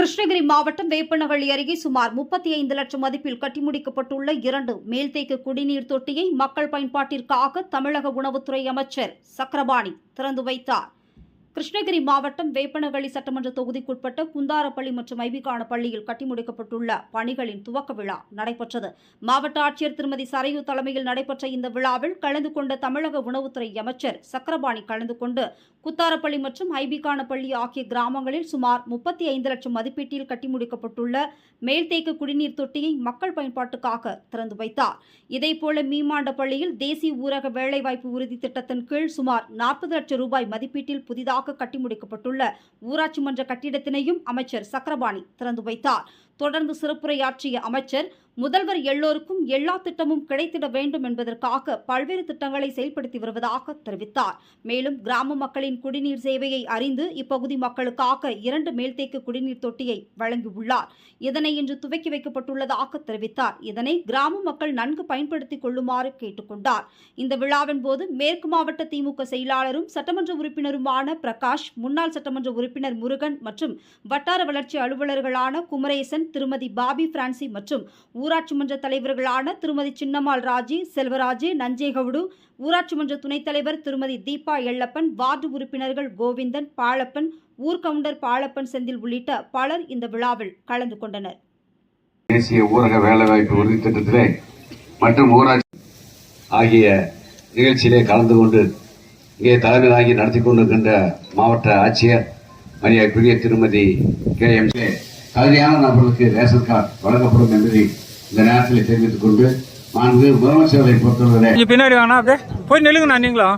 கிருஷ்ணகிரி மாவட்டம் வேப்பனஹள்ளி அருகே சுமார் 35 லட்சம் மதிப்பில் கட்டி முடிக்கப்பட்டுள்ள 2 மேல்தேக்க குடிநீர் தொட்டியை மக்கள் பயன்பாட்டிற்காக தமிழக உணவுத்துறை அமைச்சர் சக்கரபாணி திறந்து வைத்தார். கிருஷ்ணகிரி மாவட்டம் வேப்பனஹள்ளி சட்டமன்ற தொகுதிக்குட்பட்ட குந்தாரப்பள்ளி மற்றும் ஐபிகான பள்ளியில் கட்டி முடிக்கப்பட்டுள்ள பணிகளின் துவக்க விழா நடைபெற்றது. மாவட்ட ஆட்சியர் திருமதி சரையு தலைமையில் நடைபெற்ற இந்த விழாவில் கலந்து கொண்ட தமிழக உணவுத்துறை அமைச்சர் சக்கரபாணி கலந்து கொண்டு குத்தாரப்பள்ளி மற்றும் ஐபிகான பள்ளி ஆகிய கிராமங்களில் சுமார் 35 லட்சம் மதிப்பீட்டில் கட்டி முடிக்கப்பட்டுள்ள மேல்தேக்க குடிநீர் தொட்டியை மக்கள் பயன்பாட்டுக்காக திறந்து வைத்தார். இதேபோல மீமாண்டப்பள்ளியில் தேசிய ஊரக வேலைவாய்ப்பு உறுதி திட்டத்தின் கீழ் சுமார் 40 லட்சம் ரூபாய் மதிப்பீட்டில் புதிதாக கட்டி முடிக்கப்பட்டுள்ள ஊராட்சி மன்ற கட்டிடத்தினையும் அமைச்சர் சக்கரபாணி திறந்து வைத்தார். தொடர்ந்து சிறப்புரையாற்றிய அமைச்சர், முதல்வர் எல்லோருக்கும் எல்லா திட்டமும் கிடைத்திட வேண்டும் என்பதற்காக பல்வேறு திட்டங்களை செயல்படுத்தி வருவதாக தெரிவித்தார். மேலும் கிராம மக்களின் குடிநீர் சேவையை அறிந்து இப்பகுதி மக்களுக்காக 2 மேல்தேக்க குடிநீர் தொட்டியை வழங்கியுள்ளார். இதனை இன்று துவக்கி வைக்கப்பட்டுள்ளதாக தெரிவித்தார். இதனை கிராம மக்கள் நன்கு பயன்படுத்திக் கொள்ளுமாறு கேட்டுக் கொண்டார். இந்த விழாவின் போது மேற்கு மாவட்ட திமுக செயலாளரும் சட்டமன்ற உறுப்பினருமான பிரகாஷ், முன்னாள் சட்டமன்ற உறுப்பினர் முருகன் மற்றும் வட்டார வளர்ச்சி அலுவலர்களான குமரேசன், திருமதி பாபி பிரான்சி மற்றும் ஊராட்சி மன்ற தலைவர்களான திருமதி சின்னம்மாள் ராஜி, செல்வராஜே, நஞ்சேகவுடு, ஊராட்சி மன்ற துணைத் தலைவர் திருமதி தீபா எல்லப்பன், வார்டு உறுப்பினர்கள் கோவிந்தன், பாலப்பன், ஊர்கவுண்டர் பாலப்பன், செந்தில் உள்ளிட்ட பலர் இந்த விழாவில் கலந்து கொண்டனர். தேசிய ஊரக வேலைவாய்ப்பு உறுதி திட்டத்திலே மற்றும் ஊராட்சி ஆகிய நிகழ்ச்சியிலே கலந்து கொண்டு இங்கே தலைமை தாங்கி நடத்தி கொண்டிருக்கின்ற மாவட்ட ஆட்சியர் மரியாதைக்குரிய திருமதி KM தகுதியான நபர்களுக்கு ரேஷன் கார்டு வழங்கப்படும் என்பதை இந்த நேரத்தில் தெரிவித்துக் கொண்டு, 4 முதலமைச்சர்களை பொறுத்தவரை பின்னாடி வேணா அப்படியே போய் நில்லுங்கண்ணா நீங்களும்.